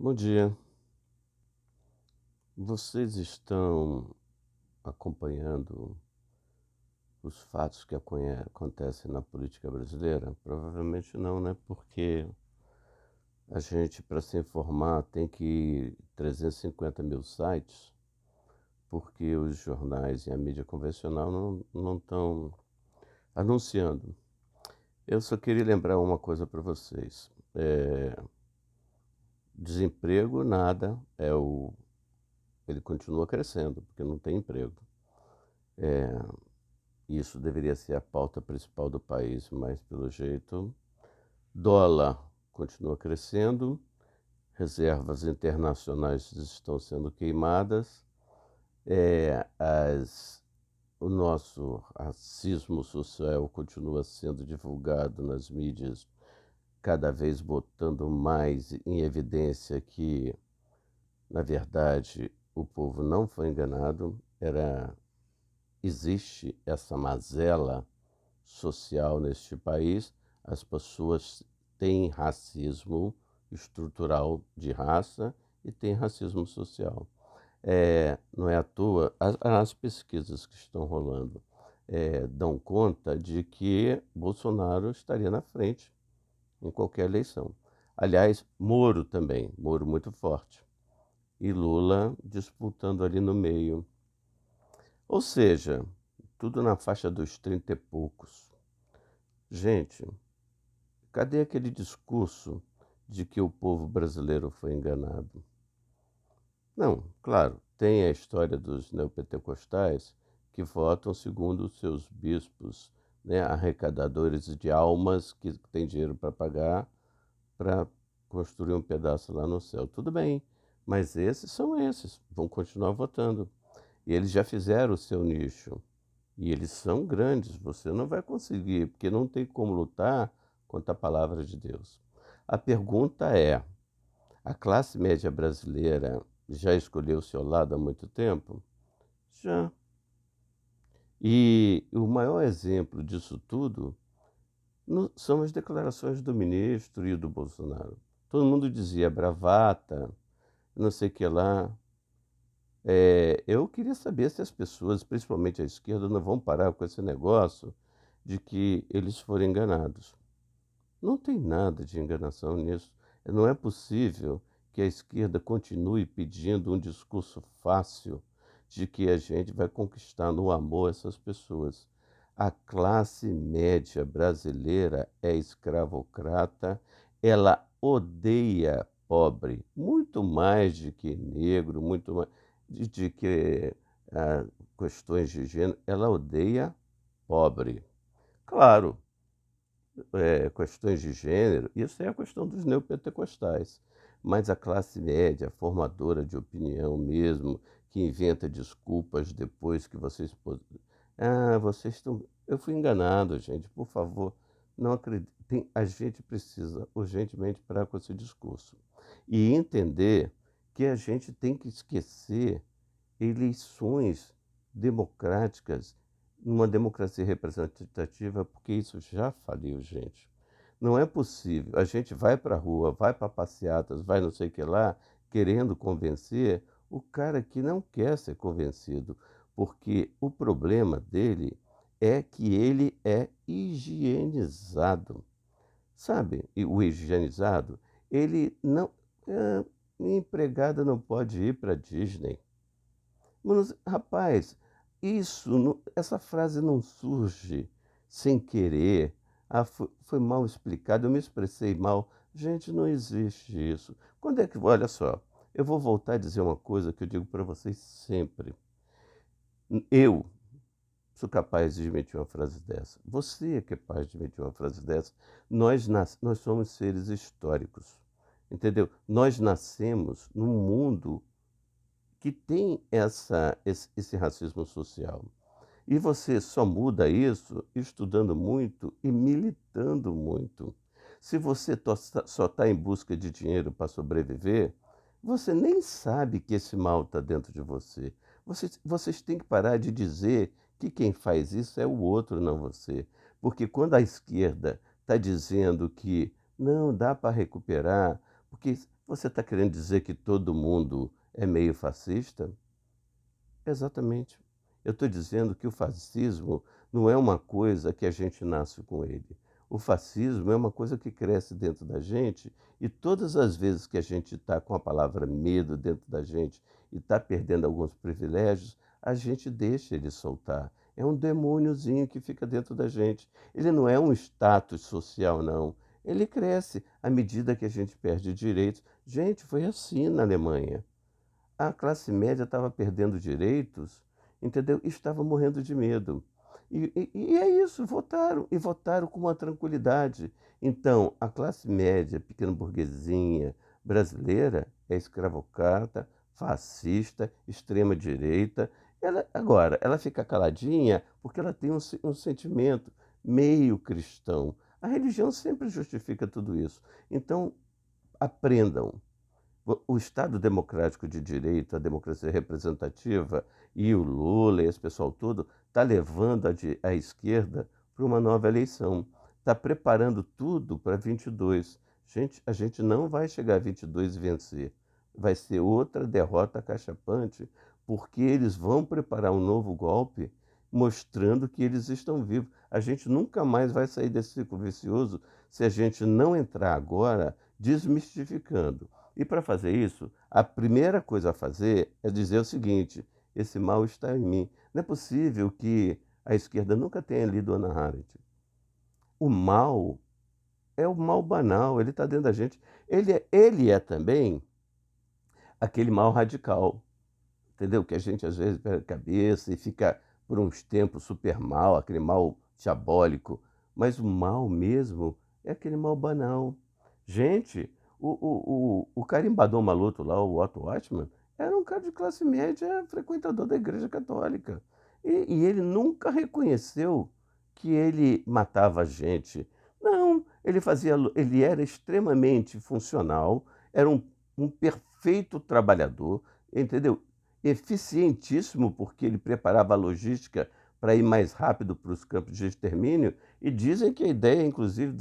Bom dia. Vocês estão acompanhando os fatos que acontecem na política brasileira? Provavelmente não, né? Porque a gente, para se informar, tem que ir 350 mil sites, porque os jornais e a mídia convencional não estão anunciando. Eu só queria lembrar uma coisa para vocês. Desemprego, nada, ele continua crescendo, porque não tem emprego. Isso deveria ser a pauta principal do país, mas pelo jeito, dólar continua crescendo, reservas internacionais estão sendo queimadas, o nosso racismo social continua sendo divulgado nas mídias, cada vez botando mais em evidência que, na verdade, o povo não foi enganado, existe essa mazela social neste país, as pessoas têm racismo estrutural de raça e têm racismo social. Não é à toa, as pesquisas que estão rolando dão conta de que Bolsonaro estaria na frente em qualquer eleição. Aliás, Moro também, Moro muito forte. E Lula disputando ali no meio. Ou seja, tudo na faixa dos 30 e poucos. Gente, cadê aquele discurso de que o povo brasileiro foi enganado? Não, claro, tem a história dos neopentecostais que votam segundo os seus bispos, né, arrecadadores de almas que têm dinheiro para pagar para construir um pedaço lá no céu. Tudo bem, mas esses são esses, vão continuar votando. E eles já fizeram o seu nicho. E eles são grandes, você não vai conseguir, porque não tem como lutar contra a palavra de Deus. A pergunta é: a classe média brasileira já escolheu o seu lado há muito tempo? Já. E o maior exemplo disso tudo são as declarações do ministro e do Bolsonaro. Todo mundo dizia bravata, não sei o que lá. Eu queria saber se as pessoas, principalmente a esquerda, não vão parar com esse negócio de que eles foram enganados. Não tem nada de enganação nisso. Não é possível que a esquerda continue pedindo um discurso fácil de que a gente vai conquistar no amor essas pessoas. A classe média brasileira é escravocrata, ela odeia pobre, muito mais do que negro, muito mais de que ah, questões de gênero, ela odeia pobre. Claro, questões de gênero, isso é a questão dos neopentecostais. Mas a classe média, formadora de opinião mesmo, que inventa desculpas depois que vocês... Ah, vocês estão... Eu fui enganado, gente, por favor, não acreditem. A gente precisa urgentemente parar com esse discurso e entender que a gente tem que esquecer eleições democráticas numa democracia representativa, porque isso já faliu, gente. Não é possível. A gente vai para a rua, vai para passeatas, vai não sei o que lá, querendo convencer o cara que não quer ser convencido, porque o problema dele é que ele é higienizado. Sabe? E o higienizado, ele não. Minha empregada não pode ir para Disney. Mas, rapaz, essa frase não surge sem querer. Ah, foi mal explicado, eu me expressei mal. Gente, não existe isso. Quando é que. Olha só, eu vou voltar a dizer uma coisa que eu digo para vocês sempre. Eu sou capaz de admitir uma frase dessa. Você é capaz de admitir uma frase dessa. Nós somos seres históricos, entendeu? Nós nascemos num mundo que tem esse racismo social. E você só muda isso estudando muito e militando muito. Se você só está em busca de dinheiro para sobreviver, você nem sabe que esse mal está dentro de você. Vocês têm que parar de dizer que quem faz isso é o outro, não você. Porque quando a esquerda está dizendo que não dá para recuperar, porque Você está querendo dizer que todo mundo é meio fascista? Exatamente. Eu estou dizendo que o fascismo não é uma coisa que a gente nasce com ele. O fascismo é uma coisa que cresce dentro da gente e todas as vezes que a gente está com a palavra medo dentro da gente e está perdendo alguns privilégios, a gente deixa ele soltar. É um demôniozinho que fica dentro da gente. Ele não é um status social, não. Ele cresce à medida que a gente perde direitos. Gente, foi assim na Alemanha. A classe média estava perdendo direitos, entendeu? E estava morrendo de medo. E é isso, votaram, e votaram com uma tranquilidade. Então, a classe média, pequena burguesinha brasileira é escravocrata, fascista, extrema-direita. Agora, ela fica caladinha porque ela tem um sentimento meio cristão. A religião sempre justifica tudo isso. Então, aprendam. O Estado democrático de direito, a democracia representativa e o Lula e esse pessoal todo está levando a esquerda para uma nova eleição. Está preparando tudo para 22. Gente, a gente não vai chegar a 22 e vencer. Vai ser outra derrota cachapante, porque eles vão preparar um novo golpe mostrando que eles estão vivos. A gente nunca mais vai sair desse ciclo vicioso se a gente não entrar agora desmistificando. E para fazer isso, a primeira coisa a fazer é dizer o seguinte: esse mal está em mim. Não é possível que a esquerda nunca tenha lido Hannah Arendt. O mal é o mal banal, ele está dentro da gente. Ele é também aquele mal radical, entendeu? Que a gente às vezes perde a cabeça e fica por uns tempos super mal, aquele mal diabólico. Mas o mal mesmo é aquele mal banal. Gente, o carimbador maluco lá, o Otto Watchman, era um cara de classe média, frequentador da Igreja Católica. E ele nunca reconheceu que ele matava gente. Não, ele era extremamente funcional, era um perfeito trabalhador, entendeu? Eficientíssimo, porque ele preparava a logística para ir mais rápido para os campos de extermínio, e dizem que a ideia, inclusive,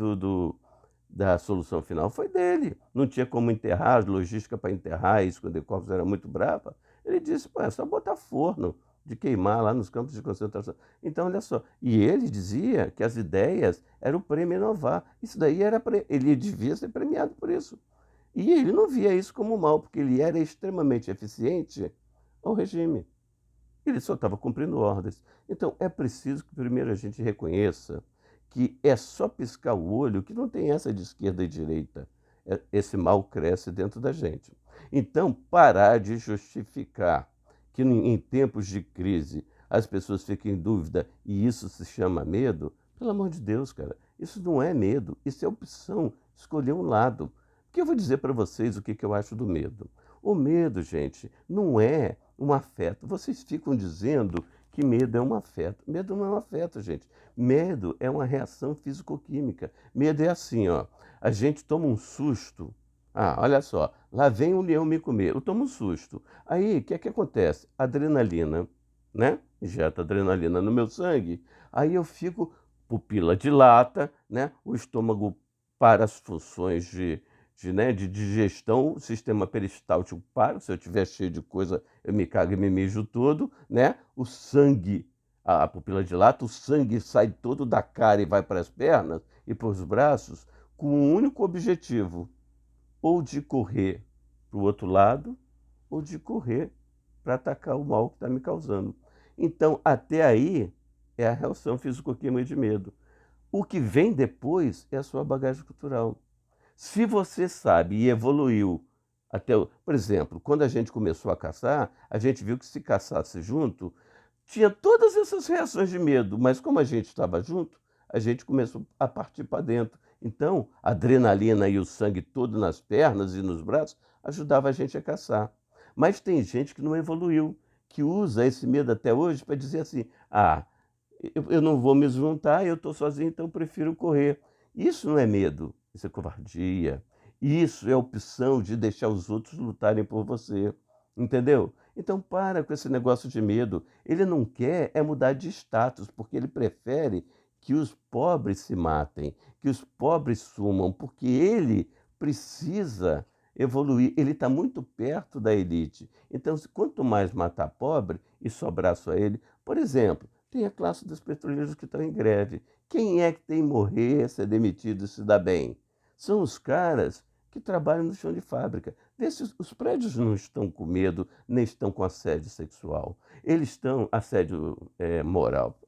da solução final foi dele. Não tinha como enterrar, a logística para enterrar, isso quando o Corpus era muito brava. Ele disse, pô, é só botar forno de queimar lá nos campos de concentração. Então, olha só. E ele dizia que as ideias eram o prêmio inovar. Isso daí ele devia ser premiado por isso. E ele não via isso como mal, porque ele era extremamente eficiente ao regime. Ele só estava cumprindo ordens. Então, é preciso que primeiro a gente reconheça que é só piscar o olho que não tem essa de esquerda e direita. Esse mal cresce dentro da gente. Então, parar de justificar que em tempos de crise as pessoas fiquem em dúvida e isso se chama medo, pelo amor de Deus, cara, isso não é medo, isso é opção, escolher um lado. Porque eu vou dizer para vocês o que eu acho do medo. O medo, gente, não é um afeto. Vocês ficam dizendo que medo é um afeto. Medo não é um afeto, gente. Medo é uma reação físico-química. Medo é assim, ó. A gente toma um susto. Ah, olha só, lá vem um leão me comer. Eu tomo um susto. Aí, o que é que acontece? Adrenalina, né? Injeta adrenalina no meu sangue. Aí eu fico, pupila dilata, né? O estômago para as funções de digestão, o sistema peristáltico para, se eu estiver cheio de coisa, eu me cago e me mijo todo, né? O sangue, a pupila dilata, o sangue sai todo da cara e vai para as pernas e para os braços, com um único objetivo, ou de correr para o outro lado, ou de correr para atacar o mal que está me causando. Então, até aí, é a reação físico-química de medo. O que vem depois é a sua bagagem cultural. Se você sabe e evoluiu até, por exemplo, quando a gente começou a caçar, a gente viu que se caçasse junto, tinha todas essas reações de medo, mas como a gente estava junto, a gente começou a partir para dentro. Então, a adrenalina e o sangue todo nas pernas e nos braços ajudava a gente a caçar. Mas tem gente que não evoluiu, que usa esse medo até hoje para dizer assim: ah, eu não vou me juntar, eu estou sozinho, então eu prefiro correr. Isso não é medo, isso é covardia. Isso é opção de deixar os outros lutarem por você. Entendeu? Então para com esse negócio de medo. Ele não quer é mudar de status, porque ele prefere que os pobres se matem, que os pobres sumam, porque ele precisa evoluir. Ele está muito perto da elite. Então, quanto mais matar pobre e sobrar só ele. Por exemplo, tem a classe dos petroleiros que estão em greve. Quem é que tem que morrer, ser demitido e se dar bem? São os caras que trabalham no chão de fábrica. Os prédios não estão com medo, nem estão com assédio sexual. Eles estão, assédio moral,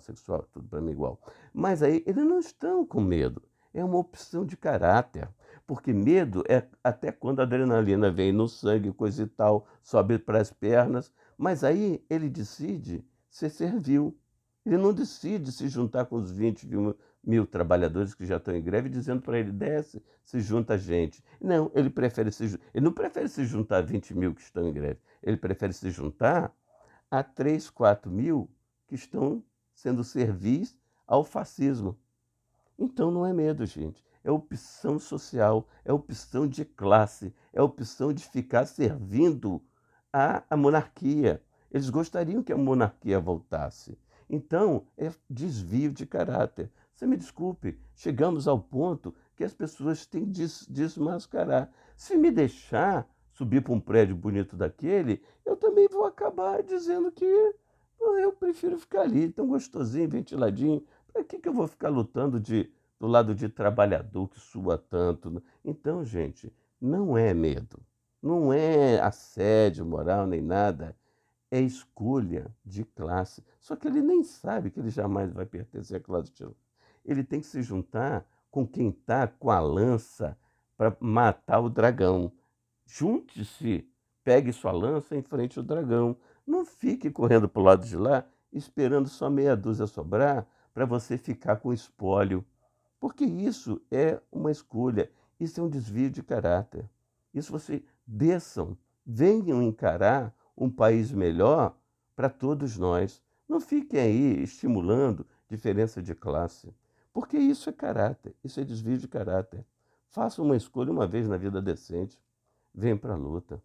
sexual, tudo para mim igual. Mas aí eles não estão com medo. É uma opção de caráter. Porque medo é até quando a adrenalina vem no sangue, coisa e tal, sobe para as pernas. Mas aí ele decide ser servil. Ele não decide se juntar com os 20 mil trabalhadores que já estão em greve, dizendo para ele, desce, se junta a gente. Não, ele não prefere se juntar a 20 mil que estão em greve. Ele prefere se juntar a 3, 4 mil que estão sendo servis ao fascismo. Então não é medo, gente. É opção social, é opção de classe, é opção de ficar servindo à monarquia. Eles gostariam que a monarquia voltasse. Então, é desvio de caráter. Você me desculpe, chegamos ao ponto que as pessoas têm de desmascarar. Se me deixar subir para um prédio bonito daquele, eu também vou acabar dizendo que eu prefiro ficar ali, tão gostosinho, ventiladinho. Para que eu vou ficar lutando do lado de trabalhador que sua tanto, né? Então, gente, não é medo, não é assédio moral nem nada, é escolha de classe. Só que ele nem sabe que ele jamais vai pertencer à classe de lá. Ele tem que se juntar com quem está com a lança para matar o dragão. Junte-se, pegue sua lança em frente ao dragão. Não fique correndo para o lado de lá, esperando só meia dúzia sobrar para você ficar com o espólio. Porque isso é uma escolha, isso é um desvio de caráter. Isso você desçam, venham encarar um país melhor para todos nós. Não fiquem aí estimulando diferença de classe, porque isso é caráter, isso é desvio de caráter. Faça uma escolha uma vez na vida decente, venha para a luta.